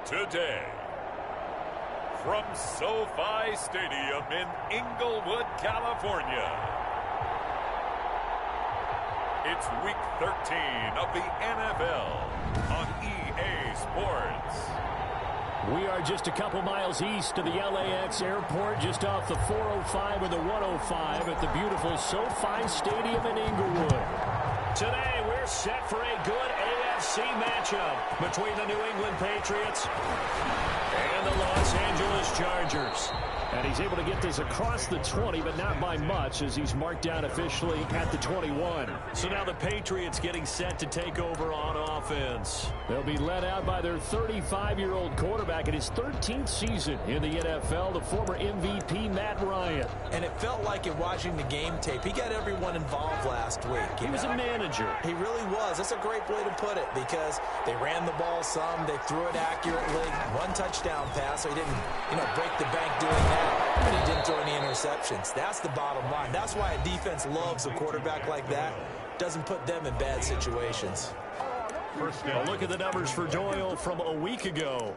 today. From SoFi Stadium in Inglewood, California, it's Week 13 of the NFL on EA Sports. We are just a couple miles east of the LAX airport, just off the 405 and the 105 at the beautiful SoFi Stadium in Inglewood. Today, we're set for a good AFC matchup between the New England Patriots and the Los Angeles Chargers. And he's able to get this across the 20, but not by much, as he's marked down officially at the 21. So now the Patriots getting set to take over on offense. They'll be led out by their 35-year-old quarterback in his 13th season in the NFL, the former MVP Matt Ryan. And it felt like in watching the game tape, he got everyone involved last week. He was a manager. He really was. That's a great way to put it, because they ran the ball some, they threw it accurately, one touchdown pass, so he didn't, break the bank doing that. But he didn't throw any interceptions. That's the bottom line. That's why a defense loves a quarterback like that. Doesn't put them in bad situations. A look at the numbers for Doyle from a week ago.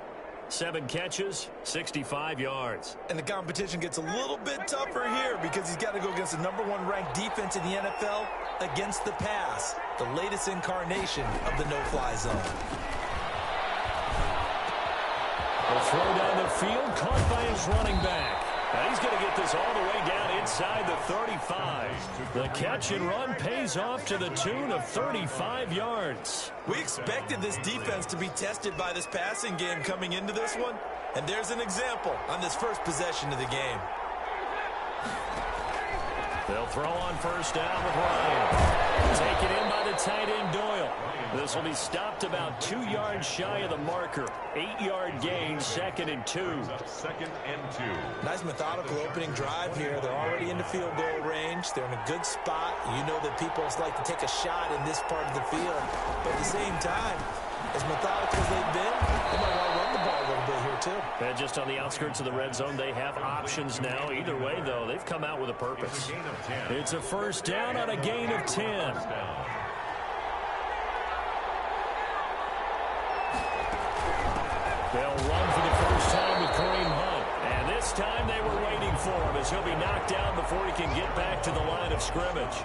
7 catches, 65 yards. And the competition gets a little bit tougher here, because he's got to go against the #1 ranked defense in the NFL against the pass, the latest incarnation of the no-fly zone. A throw down the field, caught by his running back. Now he's going to get this all the way down inside the 35. The catch and run pays off to the tune of 35 yards. We expected this defense to be tested by this passing game coming into this one, and there's an example on this first possession of the game. They'll throw on first down with Ryan. Taken in by the tight end Doyle. This will be stopped about 2 yards shy of the marker. 8-yard gain, 2nd and 2. 2nd and 2. Nice methodical opening drive here. They're already into field goal range. They're in a good spot. You know that people like to take a shot in this part of the field. But at the same time, as methodical as they've been, they might want to run the ball a little bit here too. And just on the outskirts of the red zone, they have options now. Either way, though, they've come out with a purpose. It's a first down on a gain of 10. They'll run for the first time with Kareem Hunt. And this time they were waiting for him, as he'll be knocked down before he can get back to the line of scrimmage.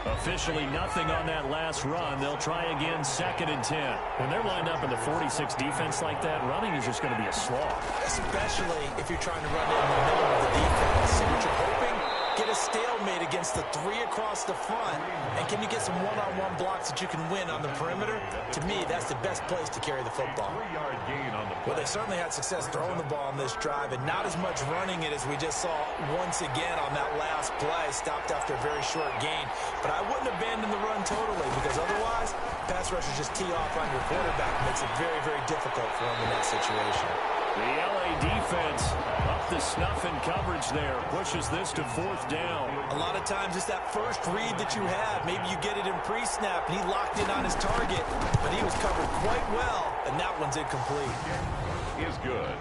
Officially nothing on that last run. They'll try again, 2nd and 10. When they're lined up in the 46 defense like that, running is just going to be a slog. Especially if you're trying to run it in the middle of the defense. And what you're hoping, get a stalemate against the 3 across the front. And can you get some one-on-one blocks that you can win on the perimeter? To me, that's the best place to carry the football. 3-yard gain on the play. Well, they certainly had success throwing the ball on this drive, and not as much running it as we just saw once again on that last play. Stopped after a very short gain. But I wouldn't abandon the run totally, because otherwise, pass rushers just tee off on your quarterback. Makes it very, very difficult for him in that situation. The LA defense up the snuff in coverage there. Pushes this to 4th down. A lot of times it's that first read that you have. Maybe you get it in pre-snap, and he locked in on his target, but he was covered quite well, and that one's incomplete. Is good.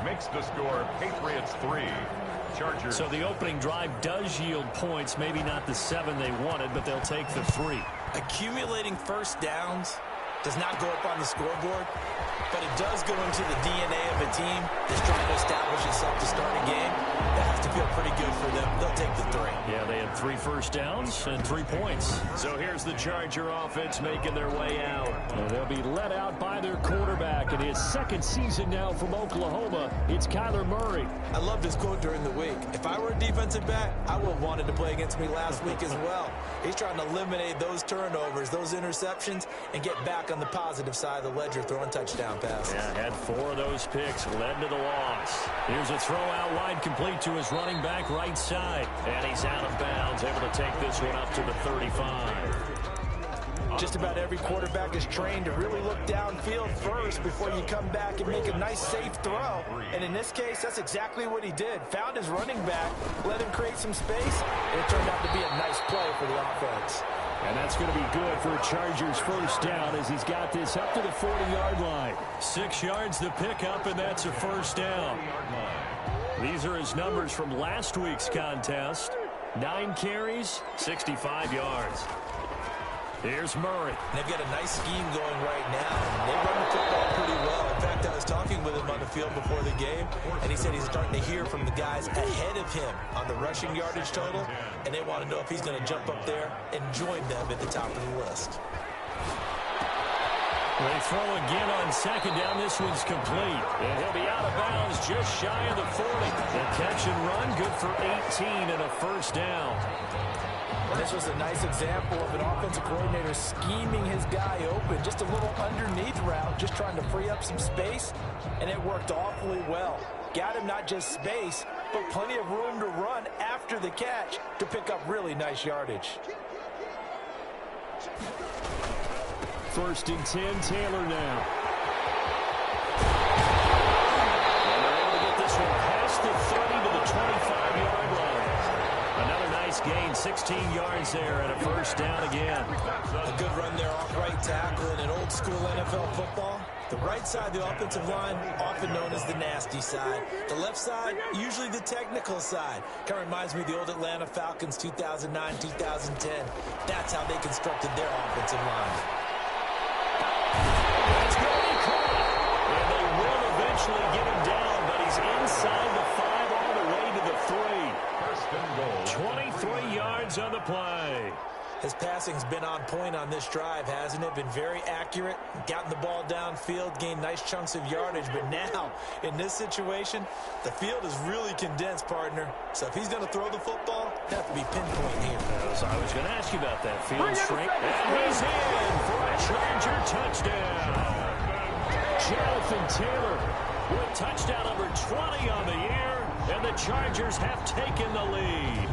Makes the score Patriots 3. Chargers. So the opening drive does yield points. Maybe not the 7 they wanted, but they'll take the 3. Accumulating first downs does not go up on the scoreboard, but it does go into the DNA of a team that's trying to establish itself to start a game. That has to feel pretty good for them. They'll take the 3. Yeah, they had 3 first downs and 3 points. So here's the Charger offense making their way out. And they'll be let out by their quarterback in his 2nd season now from Oklahoma. It's Kyler Murray. I loved his quote during the week. If I were a defensive back, I would have wanted to play against me last week as well. He's trying to eliminate those turnovers, those interceptions, and get back on the positive side of the ledger, throwing touchdown passes. Yeah, had 4 of those picks, led to the loss. Here's a throw out wide, complete to his running back right side. And he's out of bounds, able to take this one up to the 35. Just about every quarterback is trained to really look downfield first before you come back and make a nice, safe throw. And in this case, that's exactly what he did. Found his running back, let him create some space, and it turned out to be a nice play for the offense. And that's going to be good for Chargers first down, as he's got this up to the 40-yard line. 6 yards the pickup, and that's a first down. These are his numbers from last week's contest. 9 carries, 65 yards. Here's Murray. And they've got a nice scheme going right now. They run the football pretty well. In fact, I was talking with him on the field before the game, and he said he's starting to hear from the guys ahead of him on the rushing yardage total, and they want to know if he's going to jump up there and join them at the top of the list. They throw again on second down. This one's complete. And he'll be out of bounds just shy of the 40. The catch and run, good for 18 and a first down. And this was a nice example of an offensive coordinator scheming his guy open. Just a little underneath route, just trying to free up some space, and it worked awfully well. Got him not just space, but plenty of room to run after the catch to pick up really nice yardage. First and 10, Taylor now. And they're able to get this one past the 30 to the 25-yard line. Another nice gain, 16 yards there, and a first down again. A good run there off right tackle in an old-school NFL football. The right side of the offensive line, often known as the nasty side. The left side, usually the technical side. Kind of reminds me of the old Atlanta Falcons 2009, 2010. That's how they constructed their offensive line. That's going to be caught. And they will eventually get him down, but he's inside the 5 all the way to the 3. 23 yards on the play. His passing's been on point on this drive, hasn't it? Been very accurate, gotten the ball downfield, gained nice chunks of yardage. But now, in this situation, the field is really condensed, partner. So if he's going to throw the football, it'll have to be pinpoint here. So I was going to ask you about that field shrink. And he's in for a Charger touchdown. Jonathan Taylor with touchdown number 20 on the year, and the Chargers have taken the lead.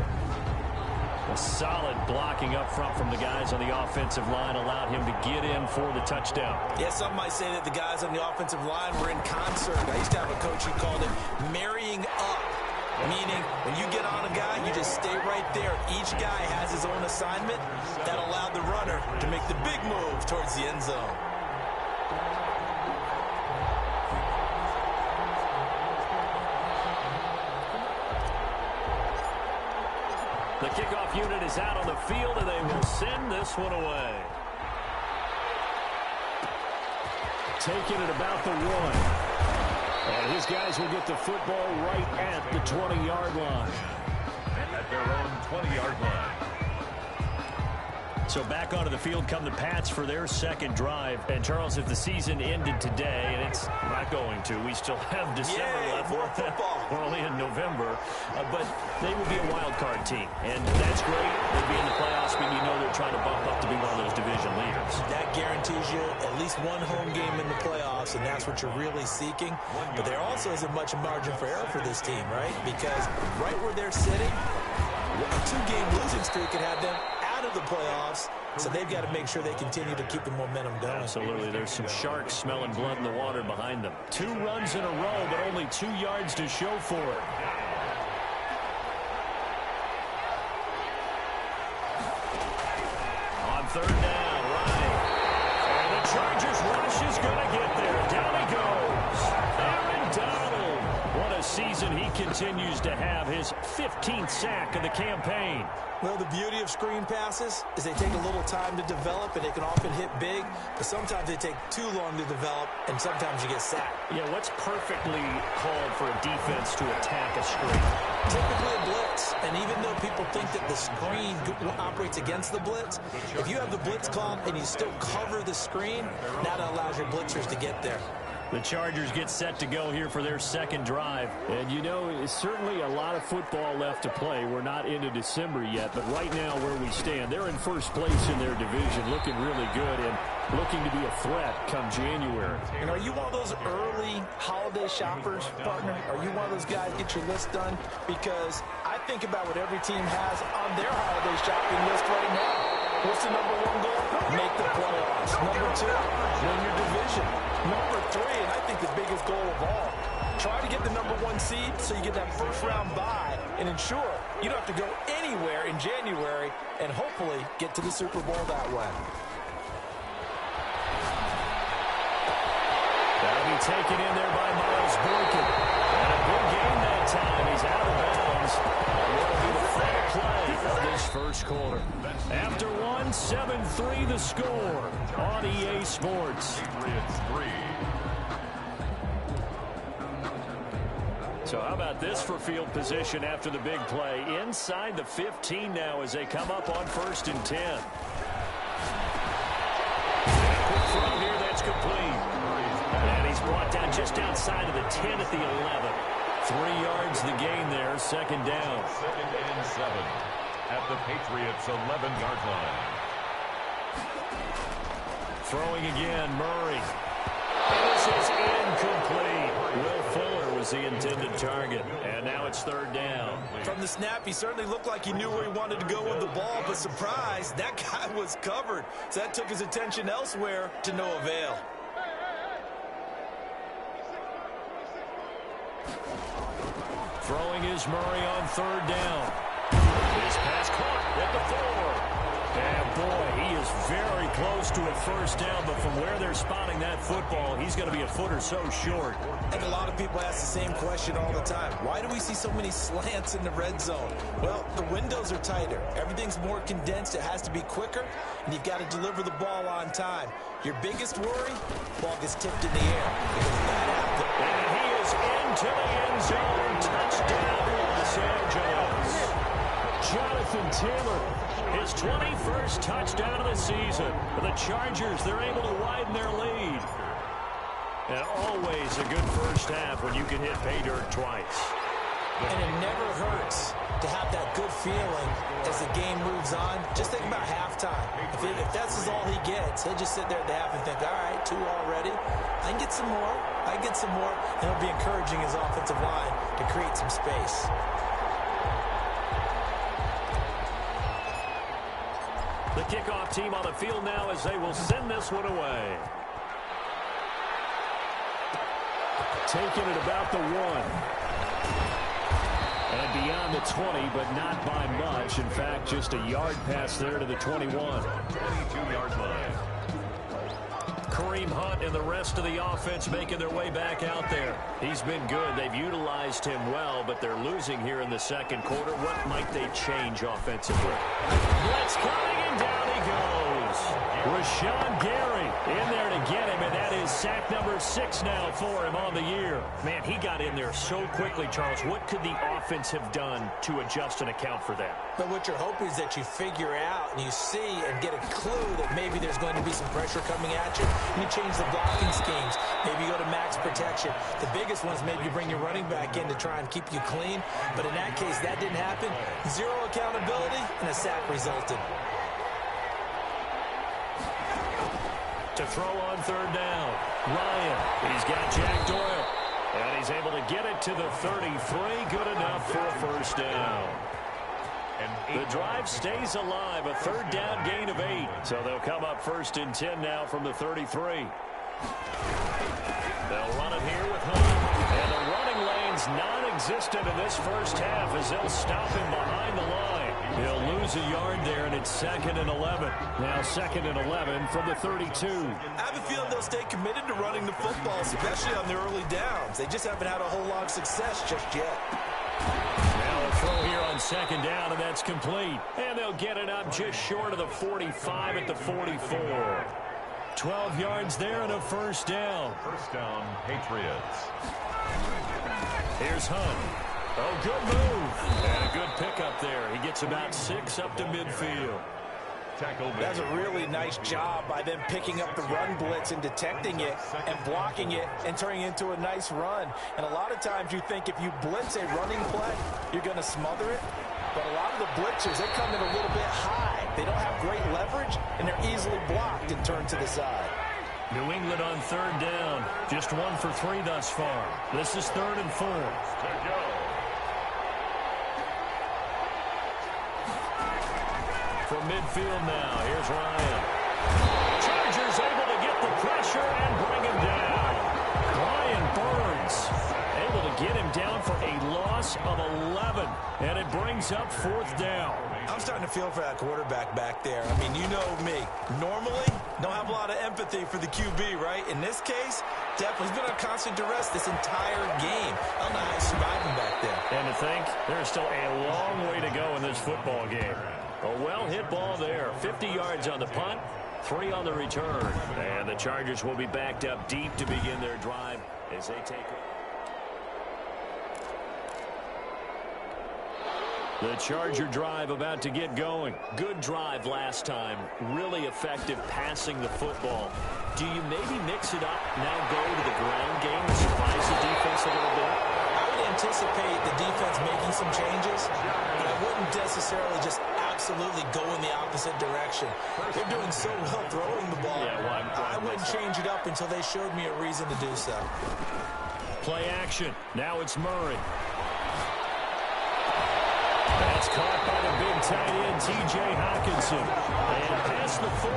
A solid blocking up front from the guys on the offensive line allowed him to get in for the touchdown. Yeah, some might say that the guys on the offensive line were in concert. I used to have a coach who called it marrying up, meaning when you get on a guy, you just stay right there. Each guy has his own assignment. That allowed the runner to make the big move towards the end zone. The kickoff unit is out on the field, and they will send this one away. Taking it about the 1. And his guys will get the football right at the 20-yard line. At their own 20-yard line. So back onto the field come the Pats for their second drive. And, Charles, if the season ended today, and it's not going to, we still have December left. More football. We're only in November. But they would be a wild card team. And that's great. They'd be in the playoffs, but you know they're trying to bump up to be one of those division leaders. That guarantees you at least one home game in the playoffs, and that's what you're really seeking. But there also isn't much margin for error for this team, right? Because right where they're sitting, a 2-game losing streak could have them out of the playoffs, so they've got to make sure they continue to keep the momentum going. Absolutely. There's some sharks smelling blood in the water behind them. 2 runs in a row, but only 2 yards to show for it. On third down, right. And the Chargers rush is going to get there. Down he goes. Aaron Donald. What a season he continues to have. His 15th sack of the campaign. Well, the beauty of screen passes is they take a little time to develop, and they can often hit big, but sometimes they take too long to develop, and sometimes you get sacked. Yeah, what's perfectly called for a defense to attack a screen? Typically a blitz, and even though people think that the screen operates against the blitz, if you have the blitz called and you still cover the screen, that allows your blitzers to get there. The Chargers get set to go here for their second drive. And, you know, it's certainly a lot of football left to play. We're not into December yet, but right now where we stand, they're in first place in their division, looking really good and looking to be a threat come January. And are you one of those early holiday shoppers, partner? Are you one of those guys get your list done? Because I think about what every team has on their holiday shopping list right now. What's the number 1 goal? Make the playoffs. Number 2, win your division. Number 3, and I think the biggest goal of all, try to get the number 1 seed so you get that first-round bye and ensure you don't have to go anywhere in January and hopefully get to the Super Bowl that way. That'll be taken in there by Miles Boykin. And a big game that time. He's out of bounds. And that'll be the final play of this first quarter. After one, 7-3 the score on EA Sports. Patriots 3. So how about this for field position after the big play? Inside the 15 now as they come up on 1st and 10. Quick throw here, that's complete. And he's brought down just outside of the 10 at the 11. 3 yards the gain there, 2nd down. 2nd and 7 at the Patriots' 11-yard line. Throwing again, Murray. And this is incomplete. Will Fuller was the intended target. And now it's 3rd down. From the snap, he certainly looked like he knew where he wanted to go with the ball, but surprise, that guy was covered. So that took his attention elsewhere to no avail. Throwing is Murray on 3rd down. His pass caught at the 4. And boy, he is very close to a 1st down, but from where they're spotting that football, he's going to be a foot or so short. I think a lot of people ask the same question all the time. Why do we see so many slants in the red zone? Well, the windows are tighter. Everything's more condensed. It has to be quicker, and you've got to deliver the ball on time. Your biggest worry, ball gets tipped in the air. And he is into the end zone. Touchdown, Los Angeles. Jonathan Taylor, his 21st touchdown of the season. For the Chargers, they're able to widen their lead. And always a good first half when you can hit pay dirt twice. And it never hurts to have that good feeling as the game moves on. Just think about halftime. If that's all he gets, he'll just sit there at the half and think, all right, 2 already. I can get some more. I can get some more. And he'll be encouraging his offensive line to create some space. The kickoff team on the field now as they will send this one away. Taking it about the 1. And beyond the 20, but not by much. In fact, just a yard pass there to the 21. 22-yard line. Kareem Hunt and the rest of the offense making their way back out there. He's been good. They've utilized him well, but they're losing here in the 2nd quarter. What might they change offensively? Blitz coming, and down he goes. Rashawn Gary in there to get him, and that is sack number 6 now for him on the year. Man, he got in there so quickly, Charles. What could the offense have done to adjust and account for that? But what you're hoping is that you figure out and you see and get a clue that maybe there's going to be some pressure coming at you. And you change the blocking schemes. Maybe you go to max protection. The biggest one is maybe you bring your running back in to try and keep you clean. But in that case, that didn't happen. 0 accountability, and a sack resulted. To throw on 3rd down. Ryan, he's got Jack Doyle. And he's able to get it to the 33. Good enough for a 1st down. The drive stays alive. A 3rd down gain of 8. So they'll come up 1st and 10 now from the 33. They'll run it here with Hunt. And the running lane's non-existent in this first half as they'll stop him behind the line. He'll lose a yard there, and it's 2nd and 11. Now 2nd and 11 from the 32. I have a feeling they'll stay committed to running the football, especially on the early downs. They just haven't had a whole lot of success just yet. Now a throw here on 2nd down, and that's complete. And they'll get it up just short of the 45 at the 44. 12 yards there and a 1st down. 1st down, Patriots. Here's Hunt. Oh, good move. And a good pickup there. He gets about 6 up to midfield. That's a really nice job by them picking up the run blitz and detecting it and blocking it and turning it into a nice run. And a lot of times you think if you blitz a running play, you're going to smother it. But a lot of the blitzers, they come in a little bit high. They don't have great leverage, and they're easily blocked and turned to the side. New England on 3rd down. Just 1 for 3 thus far. This is 3rd and 4. From midfield now, here's Ryan. Chargers able to get the pressure and bring him down. Brian Burns able to get him down for a loss of 11, and it brings up 4th down. I'm starting to feel for that quarterback back there. I mean, you know me. Normally, don't have a lot of empathy for the QB, right? In this case, definitely he's been on constant duress this entire game. I don't know how he's surviving back there. And to think, there's still a long way to go in this football game. A well-hit ball there. 50 yards on the punt, 3 on the return. And the Chargers will be backed up deep to begin their drive as they take it. The Charger drive about to get going. Good drive last time. Really effective passing the football. Do you maybe mix it up, now go to the ground game and surprise the defense a little bit? I would anticipate the defense making some changes, but I wouldn't necessarily just absolutely go in the opposite direction. They're doing so well throwing the ball. Yeah, well, I wouldn't change it up until they showed me a reason to do so. Play action. Now it's Murray. That's caught by the big tight end, T.J. Hockenson. And past the 40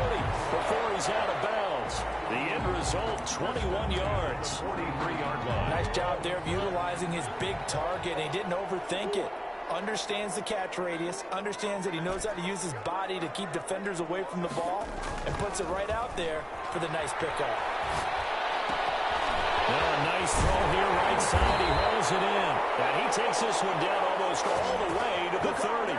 before he's out of bounds. The end result, 21 yards. 43-yard line. Nice job there of utilizing his big target. He didn't overthink it. Understands the catch radius. Understands that he knows how to use his body to keep defenders away from the ball. And puts it right out there for the nice pickup. Well, nice throw here right side. He hauls it in. And he takes this one down almost all the way to the 30.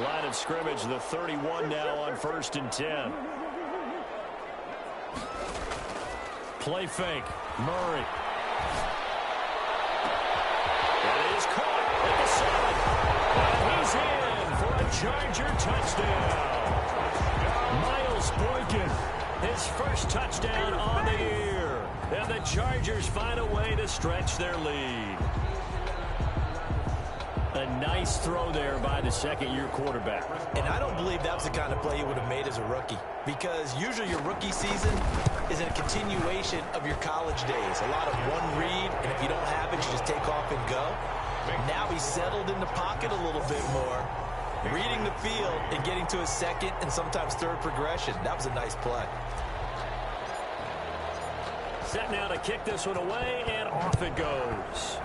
Line of scrimmage, the 31 now on 1st and 10. Play fake. Murray. That is caught at the 7. And he's in for a Charger touchdown. Miles Boykin, his first touchdown on the year. And the Chargers find a way to stretch their lead. A nice throw there by the second-year quarterback. And I don't believe that was the kind of play he would have made as a rookie, because usually your rookie season is a continuation of your college days. A lot of one read, and if you don't have it, you just take off and go. Now he's settled in the pocket a little bit more, reading the field and getting to his second and sometimes third progression. That was a nice play. Set now to kick this one away, and off it goes.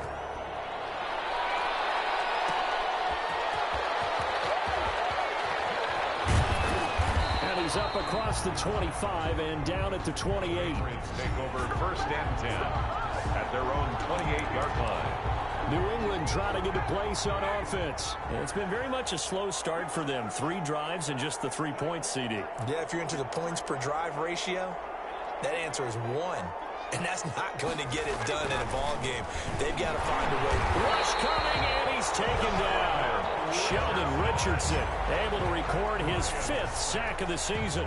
He's up across the 25 and down at the 28. Take over 1st and 10 at their own 28-yard line. New England trying to get a place on offense. And it's been very much a slow start for them. 3 drives and just the 3 points, CD. Yeah, if you're into the points per drive ratio, that answer is 1. And that's not going to get it done in a ball game. They've got to find a way. Rush coming, and he's taken down. Sheldon Richardson able to record his 5th sack of the season.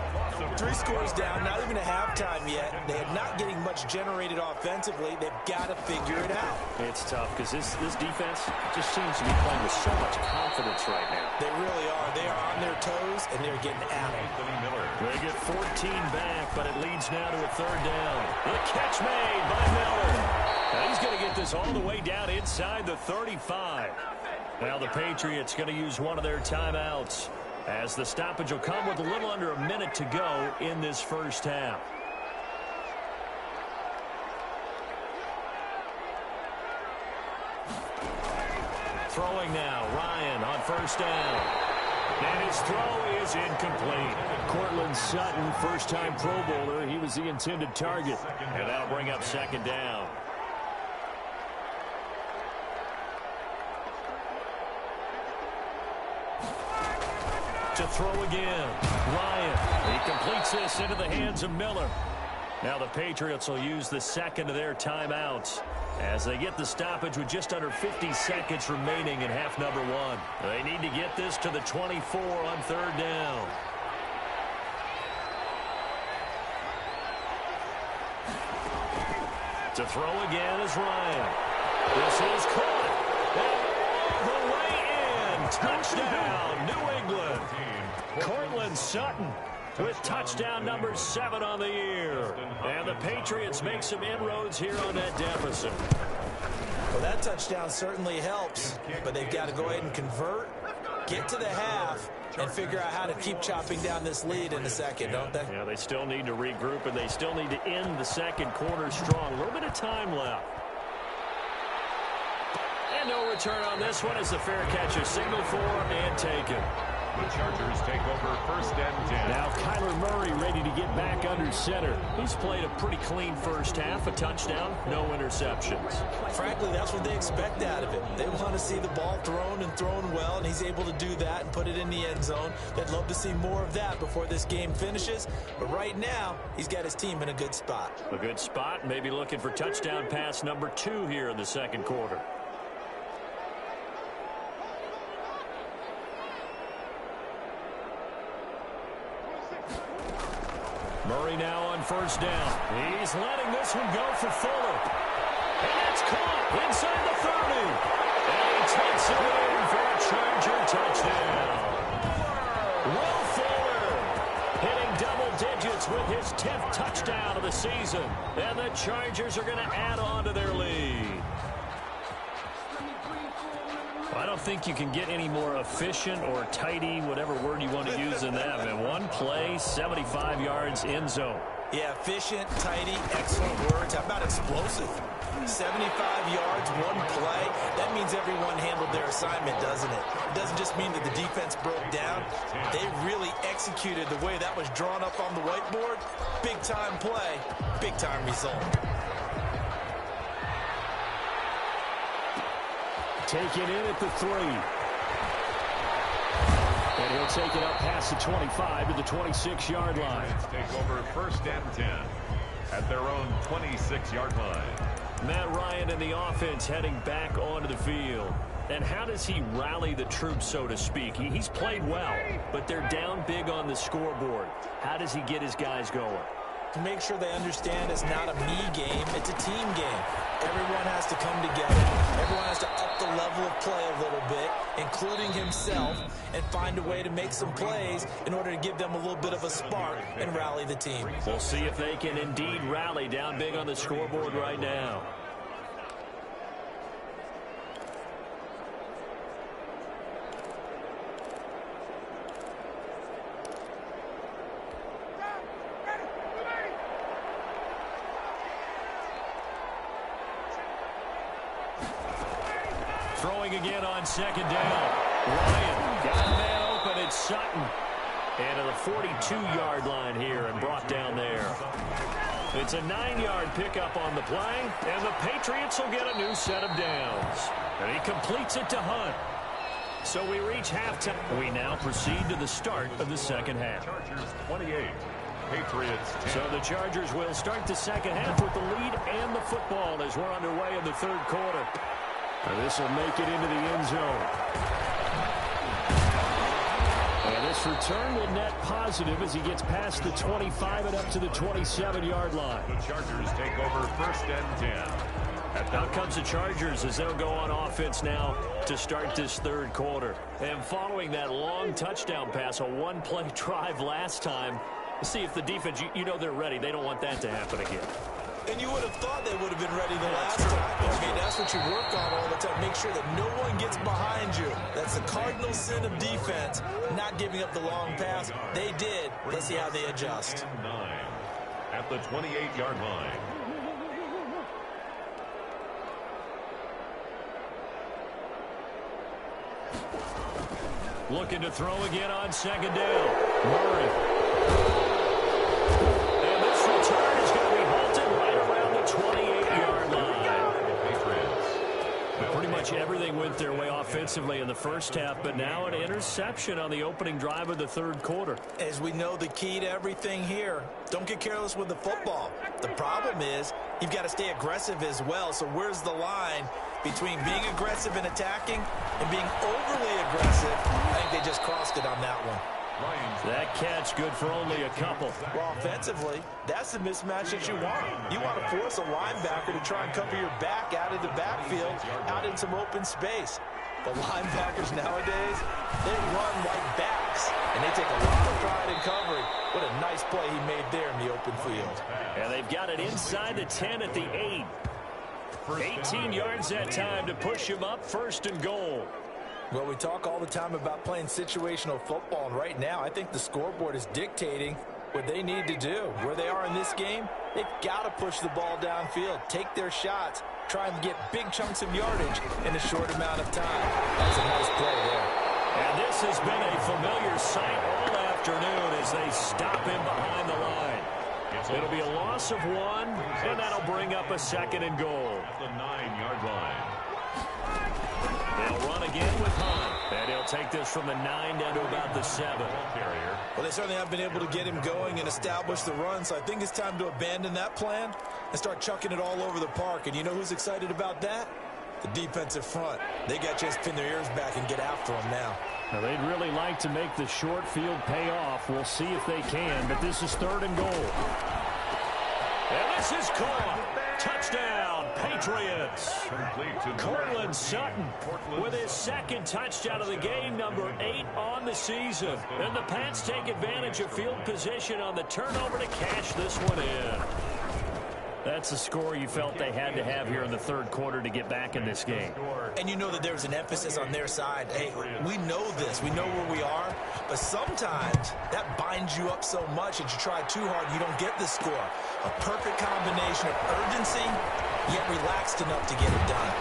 3 scores down, not even a halftime yet. They are not getting much generated offensively. They've got to figure it out. It's tough because this defense just seems to be playing with so much confidence right now. They really are. They are on their toes, and they're getting at it. They get 14 back, but it leads now to a 3rd down. The catch made by Miller. Now he's going to get this all the way down inside the 35. Now the Patriots going to use one of their timeouts, as the stoppage will come with a little under a minute to go in this first half. Throwing now, Ryan on 1st down. And his throw is incomplete. Cortland Sutton, first-time Pro Bowler. He was the intended target. And that'll bring up 2nd down. To throw again. Ryan. He completes this into the hands of Miller. Now the Patriots will use the 2nd of their timeouts as they get the stoppage with just under 50 seconds remaining in half number 1. They need to get this to the 24 on 3rd down. To throw again is Ryan. This is caught. And all the way in. Touchdown, New England. Cortland Sutton with touchdown number 7 on the year. And the Patriots make some inroads here on that deficit. Well, that touchdown certainly helps, but they've got to go ahead and convert, get to the half, and figure out how to keep chopping down this lead in the second, don't they? Yeah, they still need to regroup, and they still need to end the second quarter strong. A little bit of time left. And no return on this one as the fair catch is signaled for and taken. The Chargers take over 1st and 10. Now Kyler Murray Murray ready to get back under center. He's played a pretty clean first half, a touchdown, no interceptions. Frankly, that's what they expect out of him. They want to see the ball thrown and thrown well, and he's able to do that and put it in the end zone. They'd love to see more of that before this game finishes, but right now, he's got his team in a good spot. A good spot, maybe looking for touchdown pass number 2 here in the second quarter. Murray now on first down. He's letting this one go for Fuller. And it's caught inside the 30. And he takes it in for a Charger touchdown. Will Fuller hitting double digits with his 10th touchdown of the season. And the Chargers are going to add on to their lead. I don't think you can get any more efficient or tidy, whatever word you want to use in that. And one play, 75 yards end zone. Yeah, efficient, tidy, excellent words. How about explosive? 75 yards, one play. That means everyone handled their assignment, doesn't it? It doesn't just mean that the defense broke down. They really executed the way that was drawn up on the whiteboard. Big-time play, big-time result. Taken in at the 3. And he'll take it up past the 25 to the 26-yard line. Take over first and 10 at their own 26-yard line. Matt Ryan and the offense heading back onto the field. And how does he rally the troops, so to speak? He's played well, but they're down big on the scoreboard. How does he get his guys going? To make sure they understand it's not a me game, it's a team game. Everyone has to come together. Everyone has to up the level of play a little bit, including himself, and find a way to make some plays in order to give them a little bit of a spark and rally the team. We'll see if they can indeed rally down big on the scoreboard right now. Throwing again on second down. Ryan got a man open. It's Sutton. And to the 42-yard line here and brought down there. It's a 9-yard pickup on the play, and the Patriots will get a new set of downs. And he completes it to Hunt. So we reach halftime. We now proceed to the start of the second half. Chargers 28, Patriots 10. So the Chargers will start the second half with the lead and the football as we're underway in the third quarter. And this will make it into the end zone. And this return will net positive as he gets past the 25 and up to the 27-yard line. The Chargers take over first and 10. Out comes the Chargers as they'll go on offense now to start this third quarter. And following that long touchdown pass, a one-play drive last time, see if the defense, you know they're ready. They don't want that to happen again. And you would have thought they would have been ready the last time. I mean, that's what you work on all the time. Make sure that no one gets behind you. That's the cardinal sin of defense, not giving up the long pass. They did. Let's see how they adjust. 9 at the 28-yard line. Looking to throw again on second down. Murray. And this return is going to be halted right around the 28-yard line. Pretty much everything went their way offensively in the first half, but now an interception on the opening drive of the third quarter. As we know, the key to everything here, don't get careless with the football. The problem is you've got to stay aggressive as well. So where's the line between being aggressive and attacking and being overly aggressive? I think they just crossed it on that one. That catch good for only a couple. Well, offensively, that's the mismatch that you want. You want to force a linebacker to try and cover your back out of the backfield, out in some open space. The linebackers nowadays, they run like backs, and they take a lot of pride in covering. What a nice play he made there in the open field. And they've got it inside the 10 at the 8. 18 yards that time to push him up, first and goal. Well, we talk all the time about playing situational football, and right now I think the scoreboard is dictating what they need to do. Where they are in this game, they've got to push the ball downfield, take their shots, try and get big chunks of yardage in a short amount of time. That's a nice play there. And this has been a familiar sight all afternoon as they stop him behind the line. It'll be a loss of 1, and that'll bring up a 2nd and goal. At the 9-yard line. They'll run again with Hunt. And he'll take this from the 9 down to about the 7. Well, they certainly have been able to get him going and establish the run, so I think it's time to abandon that plan and start chucking it all over the park. And you know who's excited about that? The defensive front. They got a chance to pin their ears back and get after him now. Now, they'd really like to make the short field pay off. We'll see if they can, but this is 3rd and goal. And this is caught. Touchdown, Patriots. Cortland Sutton with his 2nd touchdown of the game, number 8 on the season. And the Pats take advantage of field position on the turnover to cash this one in. That's a score you felt they had to have here in the 3rd quarter to get back in this game. And you know that there's an emphasis on their side. Hey, we know this. We know where we are. But sometimes that binds you up so much that you try too hard and you don't get the score. A perfect combination of urgency, yet relaxed enough to get it done.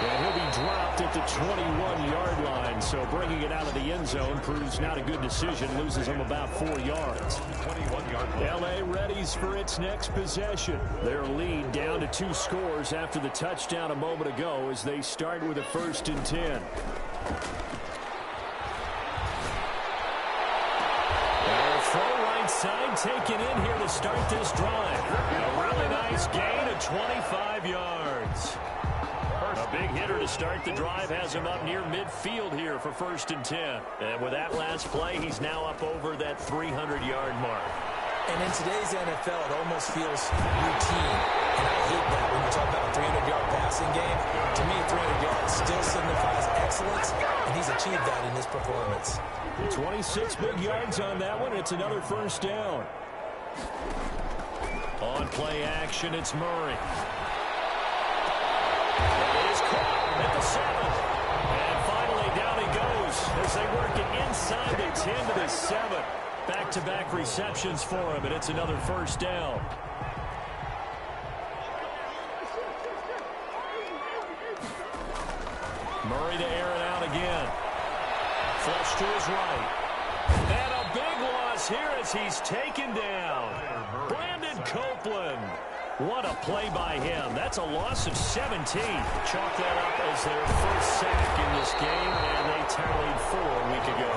And he'll be dropped at the 21-yard line, so bringing it out of the end zone proves not a good decision. Loses him about 4 yards. 21-yard line. L.A. readies for its next possession. Their lead down to 2 scores after the touchdown a moment ago as they start with a 1st and 10. Full right side taken in here to start this drive. A really nice gain of 25 yards. A big hitter to start the drive has him up near midfield here for 1st and 10. And with that last play, he's now up over that 300-yard mark. And in today's NFL, it almost feels routine. And I hate that when you talk about a 300-yard passing game. To me, 300 yards still signifies excellence, and he's achieved that in this performance. 26 big yards on that one. It's another 1st down. On play action, it's Murray. It is caught at the 7. And finally, down he goes as they work it inside the 10 to the 7. Back-to-back receptions for him, and it's another 1st down. Murray to air it out again. Flush to his right. And a big loss here as he's taken down. Brandon Copeland. What a play by him. That's a loss of 17. Chalk that up as their 1st sack in this game, and they tallied 4 a week ago.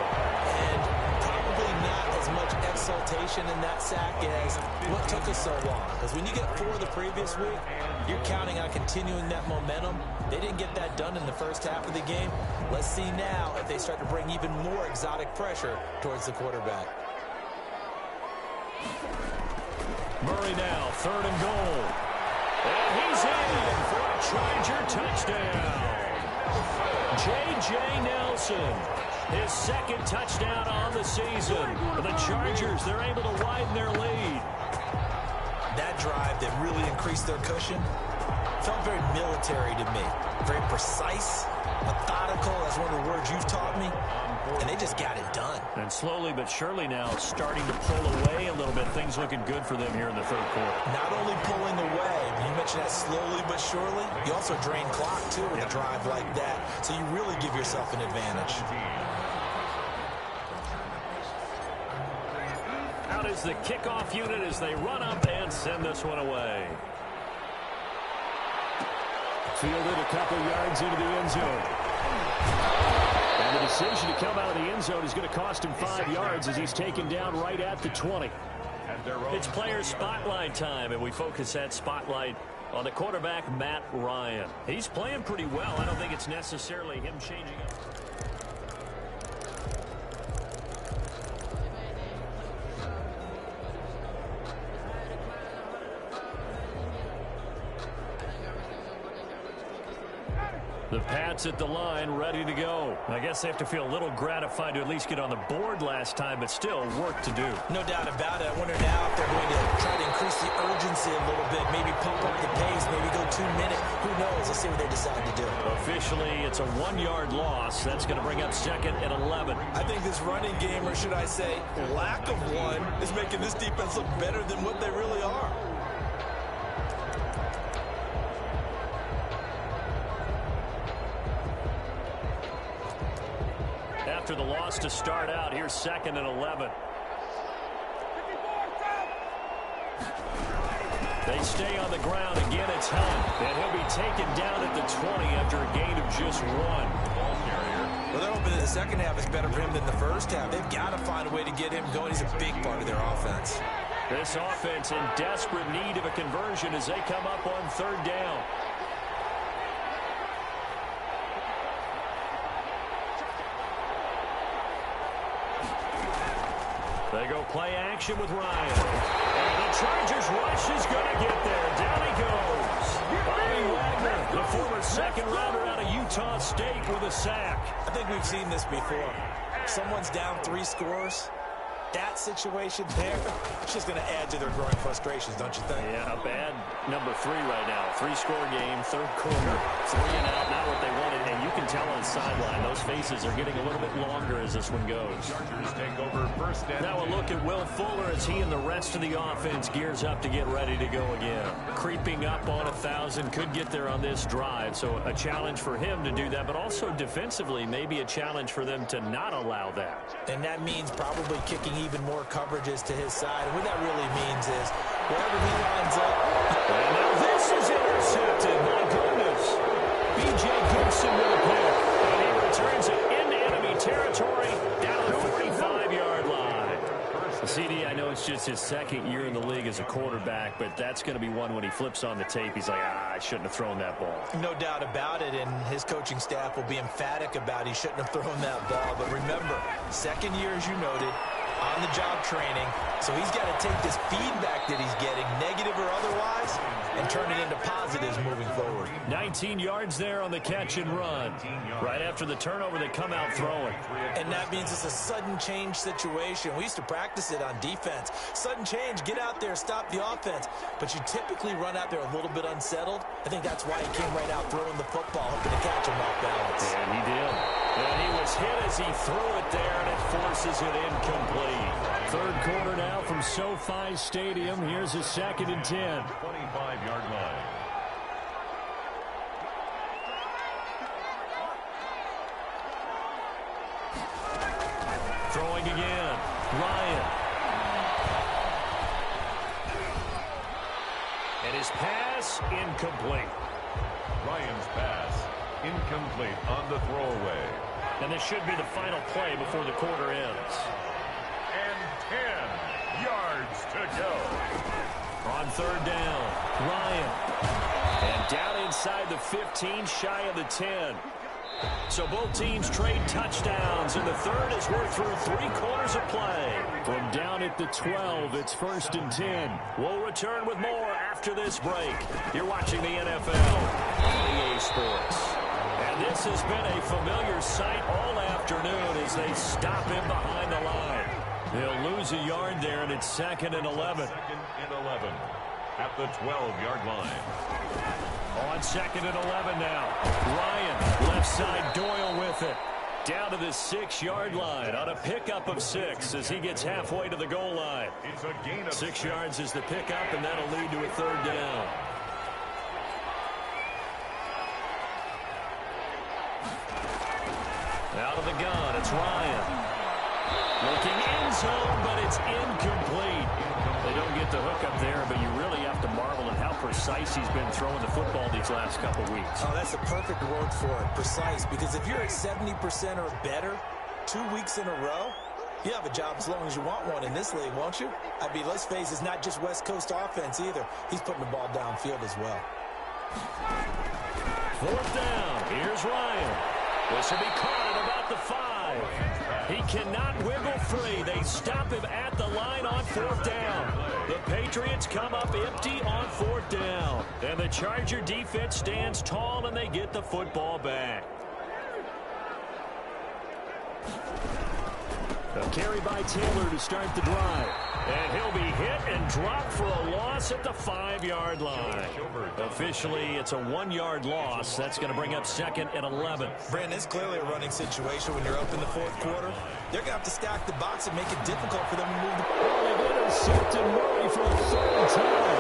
And probably not as much exultation in that sack as what took us so long. Because when you get 4 the previous week, you're counting on continuing that momentum. They didn't get that done in the first half of the game. Let's see now if they start to bring even more exotic pressure towards the quarterback. Murray now, 3rd and goal. And he's in for a Charger touchdown. J.J. Nelson, his 2nd touchdown on the season. For the Chargers, they're able to widen their lead. That drive that really increased their cushion felt very military to me. Very precise, methodical. That's one of the words you've taught me. And they just got it done. And slowly but surely now starting to pull away a little bit. Things looking good for them here in the 3rd quarter. Not only pulling away, but you mentioned that slowly but surely. You also drain clock, too, with a drive like that. So you really give yourself an advantage. Out is the kickoff unit as they run up and send this one away. Fielded a couple yards into the end zone. And the decision to come out of the end zone is going to cost him 5 yards as he's taken down right at the 20. It's player spotlight time, and we focus that spotlight on the quarterback, Matt Ryan. He's playing pretty well. I don't think it's necessarily him changing up. The Pats at the line, ready to go. I guess they have to feel a little gratified to at least get on the board last time, but still work to do. No doubt about it. I wonder now if they're going to try to increase the urgency a little bit, maybe pump up the pace, maybe go 2 minutes. Who knows? Let's see what they decide to do. Officially, it's a 1-yard loss. That's going to bring up 2nd and 11. I think this running game, or should I say lack of one, is making this defense look better than what they really are. after the loss to start out. Here's 2nd and 11. They stay on the ground. Again, it's Hunt. And he'll be taken down at the 20 after a gain of just 1. Ball carrier. Well, they're hoping that the second half is better for him than the first half. They've got to find a way to get him going. He's a big part of their offense. This offense in desperate need of a conversion as they come up on 3rd down. They go play action with Ryan. And the Chargers rush is going to get there. Down he goes. Bobby Wagner, the former 2nd rounder out of Utah State with a sack. I think we've seen this before. Someone's down 3 scores. That situation there, it's just going to add to their growing frustrations, don't you think? Yeah, a bad number 3 right now. 3-score game, 3rd quarter, 3 and out, not what they wanted. And you can tell on the sideline, those faces are getting a little bit longer as this one goes. Chargers take over 1st and Now a look at Will Fuller as he and the rest of the offense gears up to get ready to go again. Creeping up on 1,000, could get there on this drive. So a challenge for him to do that, but also defensively, maybe a challenge for them to not allow that. And that means probably kicking even more coverages to his side. And what that really means is wherever he lines up. And now this is intercepted. My goodness. B.J. Gibson with a pick. And he returns it into enemy territory down the 45-yard line. CD, I know it's just his 2nd year in the league as a quarterback, but that's going to be one when he flips on the tape. He's like, I shouldn't have thrown that ball. No doubt about it, and his coaching staff will be emphatic about he shouldn't have thrown that ball. But remember, 2nd year, as you noted, on-the-job training. So he's got to take this feedback that he's getting, negative or otherwise, and turn it into positives moving forward. 19 yards there on the catch and run. Right after the turnover, they come out throwing. And that means it's a sudden change situation. We used to practice it on defense. Sudden change, get out there, stop the offense. But you typically run out there a little bit unsettled. I think that's why he came right out throwing the football, hoping to catch him off balance. And he did. And he was hit as he threw it there, and it forces it incomplete. 3rd quarter now from SoFi Stadium. Here's a 2nd and 10. 25-yard line. Throwing again. Ryan. And his pass incomplete. Ryan's pass incomplete on the throwaway. And this should be the final play before the quarter ends. And 10 yards to go. On 3rd down, Ryan. And down inside the 15, shy of the 10. So both teams trade touchdowns, and the 3rd is worth through 3 quarters of play. From down at the 12, it's 1st and 10. We'll return with more after this break. You're watching the NFL on EA Sports. And this has been a familiar sight all afternoon as they stop him behind the line. They'll lose a yard there, and it's 2nd and 11. 2nd and 11 at the 12-yard line. On 2nd and 11 now. Ryan, left side, Doyle with it. Down to the 6-yard line on a pickup of 6 as he gets halfway to the goal line. It's a gain of 6 yards is the pickup, and that'll lead to a 3rd down. Out of the gun, it's Ryan. Looking end zone, but it's incomplete. They don't get the hook up there, but you really have to marvel at how precise he's been throwing the football these last couple weeks. Oh, that's the perfect word for it, precise, because if you're at 70% or better 2 weeks in a row, you have a job as long as you want one in this league, won't you? I mean, let's face it, it's not just West Coast offense either. He's putting the ball downfield as well. 4th down, here's Ryan. This will be caught at about the 5. He cannot wiggle free. They stop him at the line on 4th down. The Patriots come up empty on 4th down. And the Charger defense stands tall, and they get the football back. A carry by Taylor to start the drive. And he'll be hit and dropped for a loss at the 5-yard line. Officially, it's a 1-yard loss. That's going to bring up 2nd and 11. Brandon, it's clearly a running situation when you're up in the 4th quarter. They're going to have to stack the box and make it difficult for them to move the ball. They've intercepted Murray for the 3rd time.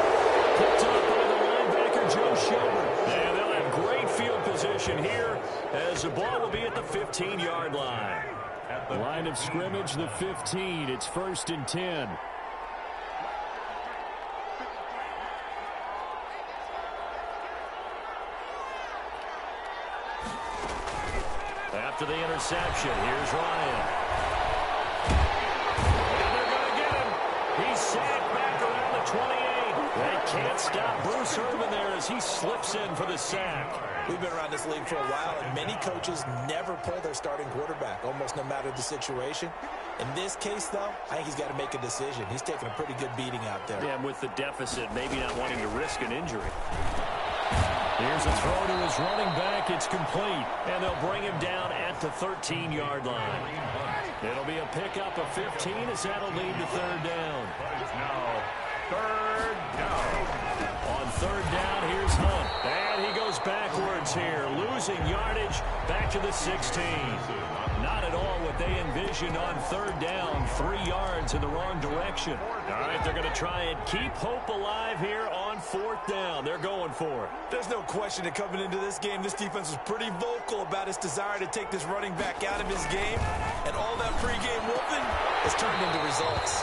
Picked up by the linebacker, Joe Schobert. And they'll have great field position here as the ball will be at the 15-yard line. Line of scrimmage, the 15. It's 1st and 10. After the interception, here's Ryan. And they're going to get him. He's sacked back around the 28. They can't stop Bruce Irvin there as he slips in for the sack. We've been around this league for a while, and many coaches never pull their starting quarterback, almost no matter the situation. In this case, though, I think he's got to make a decision. He's taking a pretty good beating out there. Yeah, and with the deficit, maybe not wanting to risk an injury. Here's a throw to his running back. It's complete, and they'll bring him down at the 13-yard line. It'll be a pickup of 15 as that'll lead to 3rd down. It's now 3rd down. On 3rd down, here's Hunt. And he goes backwards here, losing yardage back to the 16. Not at all what they envisioned on 3rd down. 3 yards in the wrong direction. All right, they're going to try and keep hope alive here on 4th down. They're going for it. There's no question that coming into this game, this defense was pretty vocal about its desire to take this running back out of his game. And all that pregame whooping has turned into results.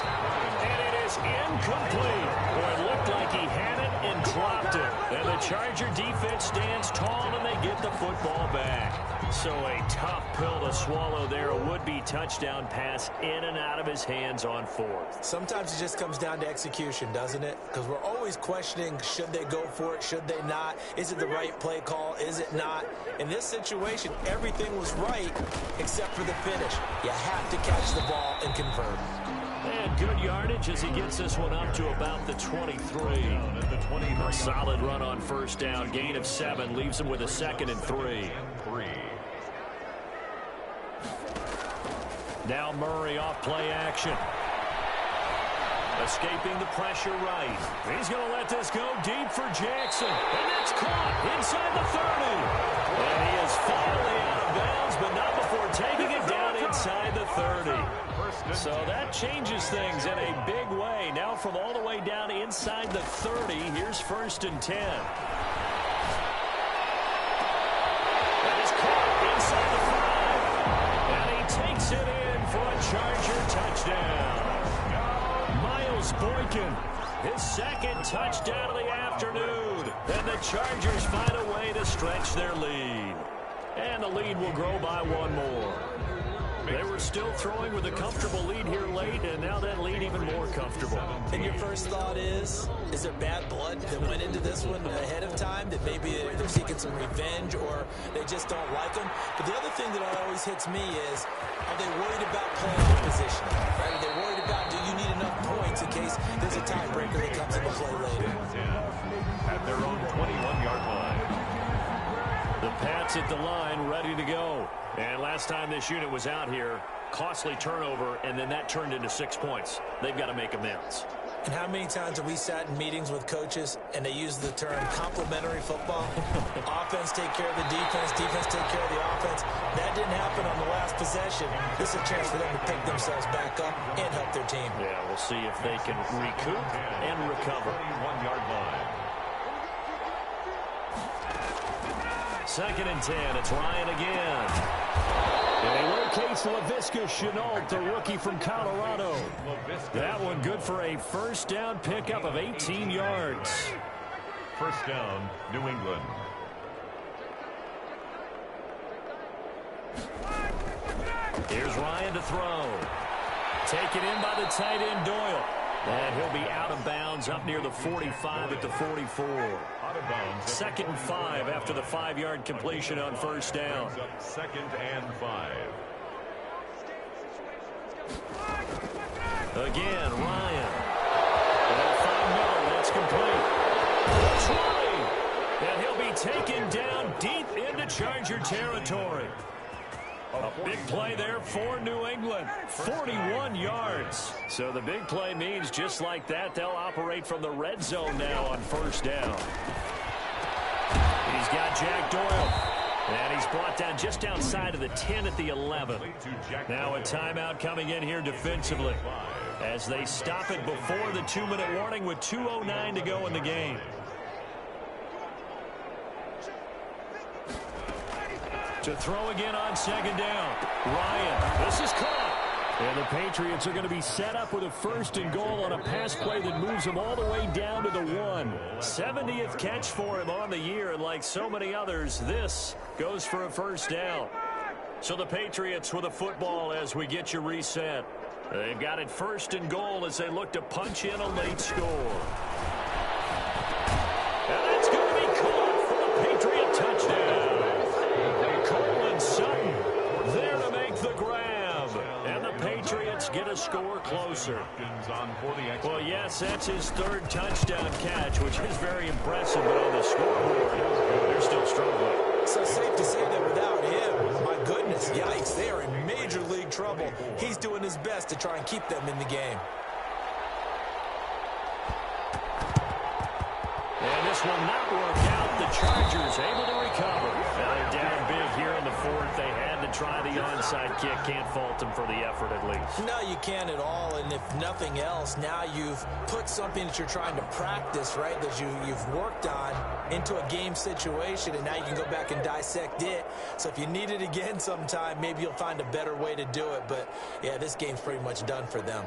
And it is incomplete. Boy, it looked like he had it and dropped it. And the Charger defense stands tall and they get the football back. So a tough pill to swallow there. A would-be touchdown pass in and out of his hands on 4th. Sometimes it just comes down to execution, doesn't it? Because we're always questioning, should they go for it, should they not? Is it the right play call, is it not? In this situation, everything was right except for the finish. You have to catch the ball and convert. And good yardage as he gets this one up to about the 23. A solid run on 1st down. Gain of 7 leaves him with a 2nd and 3. Now Murray off play action. Escaping the pressure right. He's going to let this go deep for Jackson. And that's caught inside the 30. And he is finally out of bounds, but not before taking it down inside the 30. So that changes things in a big way. Now from all the way down inside the 30, here's 1st and 10. That is caught inside the 5. And he takes it in for a Charger touchdown. Miles Boykin, his 2nd touchdown of the afternoon. And the Chargers find a way to stretch their lead. And the lead will grow by 1 more. They were still throwing with a comfortable lead here late, and now that lead even more comfortable. And your first thought is there bad blood that went into this one ahead of time, that maybe they're seeking some revenge or they just don't like them? But the other thing that always hits me is, are they worried about playing the position? Right? Are they worried about, do you need enough points in case there's a tiebreaker that comes into play later? At their own 21-yard line. The Pats at the line, ready to go. And last time this unit was out here, costly turnover, and then that turned into 6 points. They've got to make amends. And how many times have we sat in meetings with coaches and they use the term complementary football? Offense take care of the defense, defense take care of the offense. That didn't happen on the last possession. This is a chance for them to pick themselves back up and help their team. Yeah, we'll see if they can recoup and recover. 21-yard line. 2nd and 10. It's Ryan again. And he locates Laviska Shenault, the rookie from Colorado. That one good for a 1st down pickup of 18 yards. 1st down, New England. Here's Ryan to throw. Taken in by the tight end Doyle. And he'll be out of bounds up near the 45 at the 44. Out of bounds. 2nd and 5 after the 5-yard completion on 1st down. 2nd and 5. Again, Ryan. They'll find Miller. That's complete. That's running. And he'll be taken down deep into Charger territory. A big play there for New England. 41 yards. So the big play means just like that, they'll operate from the red zone now on 1st down. He's got Jack Doyle. And he's brought down just outside of the 10 at the 11. Now a timeout coming in here defensively as they stop it before the 2-minute warning with 2:09 to go in the game. To throw again on second down. Ryan, this is caught. And the Patriots are going to be set up with a 1st and goal on a pass play that moves them all the way down to the 1. 70th catch for him on the year, and like so many others, this goes for a 1st down. So the Patriots with a football as we get you reset. They've got it 1st and goal as they look to punch in a late score. And that's going to be caught for the Patriot touchdown. Courtland Sutton there to make the grab. And the Patriots get a score closer. Well, yes, that's his 3rd touchdown catch, which is very impressive, but on the scoreboard, they're still struggling. So safe to say that without him, my goodness, yikes, they are in major league trouble. He's doing his best to try and keep them in the game. And this will not work out. The Chargers able to recover. Now they're down big here in the 4th. They had to try the onside kick. Can't fault them for the effort at least. No, you can't at all. And if nothing else, now you've put something that you're trying to practice, right, that you've worked on into a game situation, and now you can go back and dissect it. So if you need it again sometime, maybe you'll find a better way to do it. But, yeah, this game's pretty much done for them.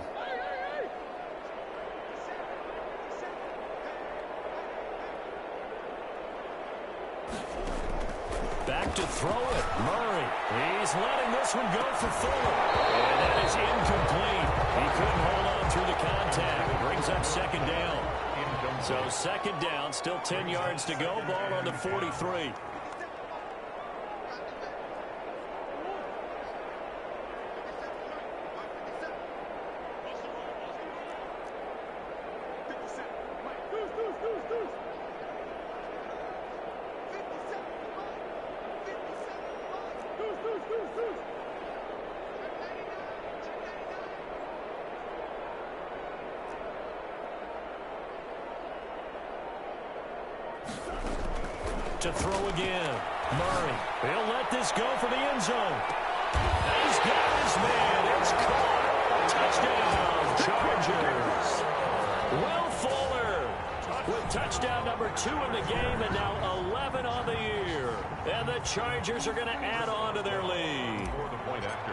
Back to throw it. Murray. He's letting this one go for Fuller. And that is incomplete. He couldn't hold on through the contact. It brings up 2nd down. So 2nd down, still 10 yards to go. Ball on the 43. To throw again. Murray. He'll let this go for the end zone. He's got his man. It's caught. Touchdown, Chargers. Will Fuller with touchdown number 2 in the game, and now 11 on the year. And the Chargers are going to add on to their lead.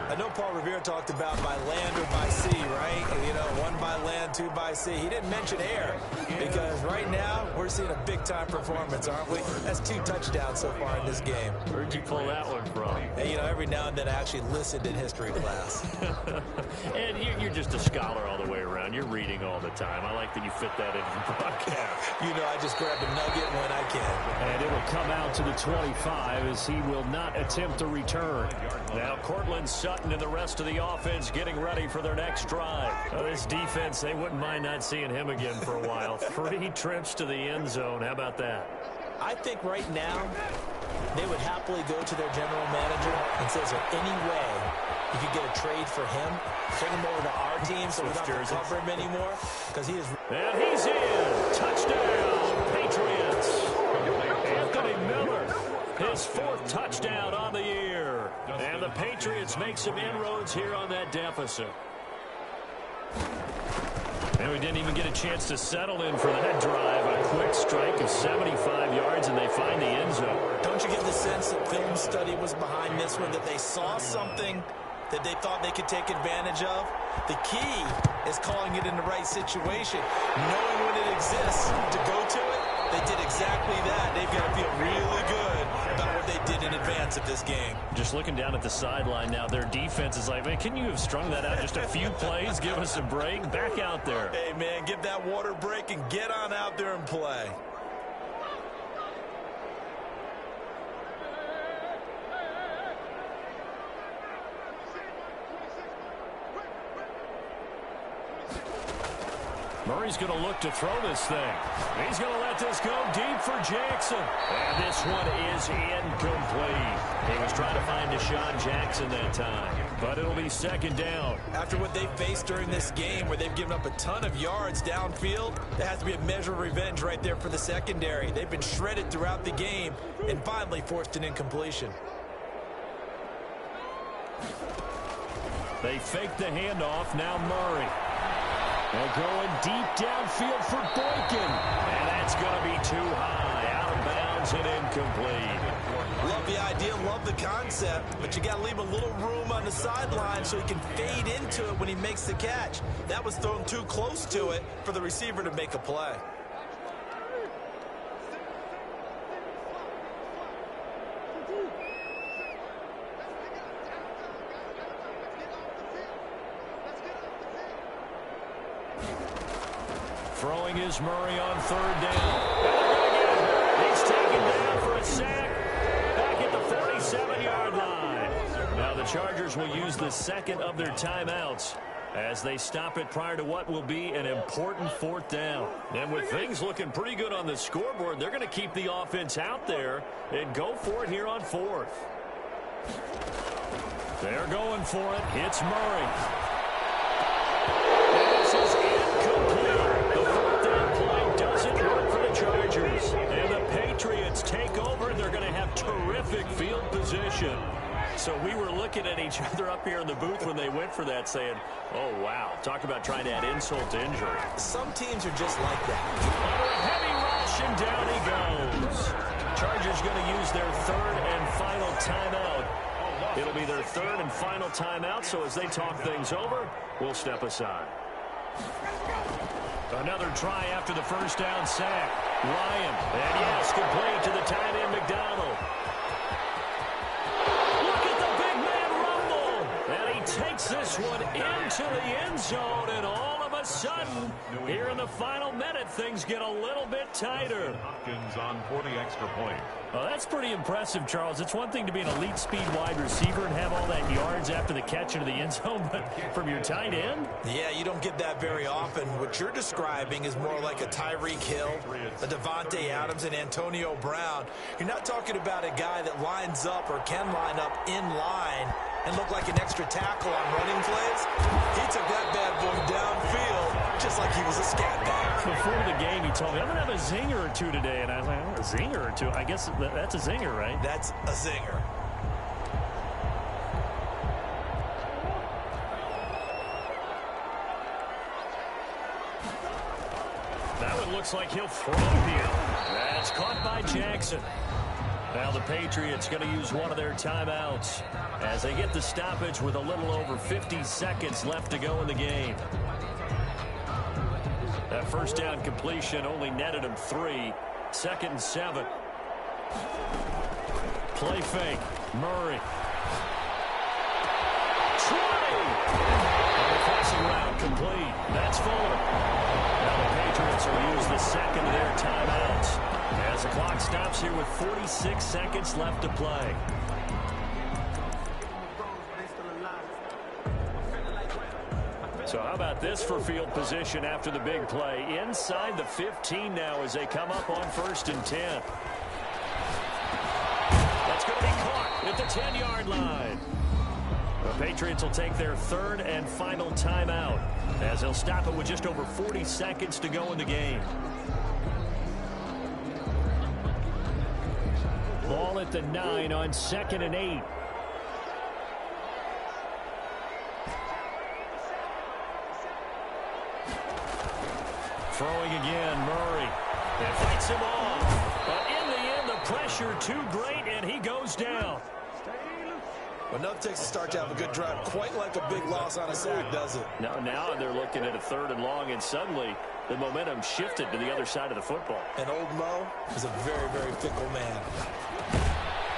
I know Paul Revere talked about by land or by sea, right? You know, 1 by land, 2 by sea. He didn't mention air because right now we're seeing a big-time performance, aren't we? That's 2 touchdowns so far in this game. Where'd you pull that one from? And, you know, every now and then I actually listened in history class. And you're just a scholar all the way around. You're reading all the time. I like that you fit that into the broadcast. You know, I just grab a nugget when I can. And it'll come out to the 25 as he will not attempt to return. Now Courtland Sutton and the rest of the offense getting ready for their next drive. This defense, they wouldn't mind not seeing him again for a while. 3 trips to the end zone. How about that? I think right now they would happily go to their general manager and say, is there any way you could get a trade for him? Bring him over to our team so we don't have to cover him anymore? Because he is... And he's in. Touchdown, Patriots. Anthony Miller, his 4th touchdown on the year. And the Patriots make some inroads here on that deficit. And we didn't even get a chance to settle in for that drive. A quick strike of 75 yards, and they find the end zone. Don't you get the sense that film study was behind this one, that they saw something that they thought they could take advantage of? The key is calling it in the right situation, knowing when it exists to go to it. They did exactly that. They've got to feel really good about what they did in advance of this game. Just looking down at the sideline now, their defense is like, man, can you have strung that out just a few plays? Give us a break. Back out there. Hey, man, give that water break and get on out there and play. Murray's going to look to throw this thing. He's going to let this go deep for Jackson. And this one is incomplete. He was trying to find Deshaun Jackson that time. But it'll be 2nd down. After what they faced during this game where they've given up a ton of yards downfield, there has to be a measure of revenge right there for the secondary. They've been shredded throughout the game and finally forced an incompletion. They fake the handoff. Now Murray. They're going deep downfield for Boykin. And that's going to be too high. Out of bounds and incomplete. Love the idea, love the concept, but you got to leave a little room on the sideline so he can fade into it when he makes the catch. That was thrown too close to it for the receiver to make a play. Throwing is Murray on third down. He's taken down for a sack back at the 47-yard line. Now the Chargers will use the second of their timeouts as they stop it prior to what will be an important fourth down. And with things looking pretty good on the scoreboard, they're going to keep the offense out there and go for it here on fourth. They're going for it. It's Murray. This is incomplete. The fourth down play doesn't work for the Chargers. And the Patriots take over. They're going to have terrific field position. So we were looking at each other up here in the booth when they went for that saying, oh, wow, talk about trying to add insult to injury. Some teams are just like that. Under a heavy rush, and down he goes. Chargers going to use their third and final timeout. It'll be their third and final timeout, so as they talk things over, we'll step aside. Another try after the first down sack. Ryan, and yes, complete to the tight end McDonald. Look at the big man rumble. And he takes this one into the end zone, and all of a sudden, here in the final minute, things get a little bit tighter. Hopkins on for the extra point. Well, that's pretty impressive, Charles. It's one thing to be an elite speed wide receiver and have all that yards after the catch into the end zone, but from your tight end? Yeah, you don't get that very often. What you're describing is more like a Tyreek Hill, a Devontae Adams, and Antonio Brown. You're not talking about a guy that lines up or can line up in line and look like an extra tackle on running plays. He took that bad boy downfield just like he was a scat back. Before the game, he told me, I'm going to have a zinger or two today. And I was like, oh, a zinger or two? I guess that's a zinger, right? That's a zinger. That one looks like he'll throw here. That's caught by Jackson. Now the Patriots going to use one of their timeouts as they get the stoppage with a little over 50 seconds left to go in the game. That first down completion only netted him 3. 2nd and 7. Play fake. Murray. 20. And the passing route complete. That's Fuller. Now the Patriots will use the second of their timeouts as the clock stops here with 46 seconds left to play. So how about this for field position after the big play? Inside the 15 now as they come up on 1st and 10. That's going to be caught at the 10-yard line. The Patriots will take their third and final timeout as they'll stop it with just over 40 seconds to go in the game. Ball at the 9 on 2nd and 8. Throwing again, Murray. And fights him off. But in the end, the pressure too great, and he goes down. Enough takes a start to have a good drive. Quite like a big loss on a sack, does it? Now they're looking at a 3rd and long, and suddenly the momentum shifted to the other side of the football. And old Mo is a very, very fickle man.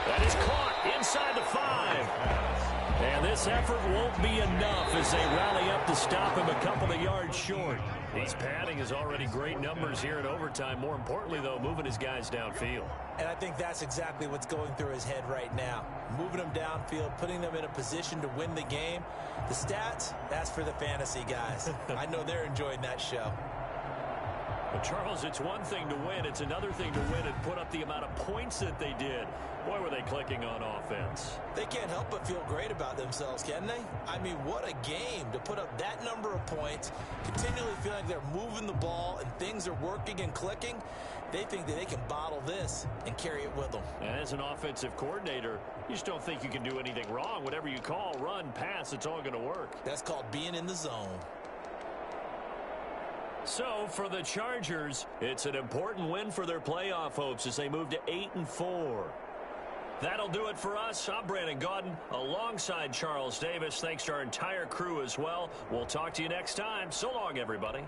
That is caught inside the 5. And this effort won't be enough as they rally up to stop him a couple of yards short. He's padding his already great numbers here in overtime. More importantly, though, moving his guys downfield. And I think that's exactly what's going through his head right now. Moving them downfield, putting them in a position to win the game. The stats, that's for the fantasy guys. I know they're enjoying that show. But Charles, it's one thing to win. It's another thing to win and put up the amount of points that they did. Boy, were they clicking on offense. They can't help but feel great about themselves, can they? I mean, what a game to put up that number of points, continually feeling like they're moving the ball and things are working and clicking. They think that they can bottle this and carry it with them. And as an offensive coordinator, you just don't think you can do anything wrong. Whatever you call, run, pass, it's all going to work. That's called being in the zone. So, for the Chargers, it's an important win for their playoff hopes as they move to 8-4. That'll do it for us. I'm Brandon Gaudin alongside Charles Davis. Thanks to our entire crew as well. We'll talk to you next time. So long, everybody.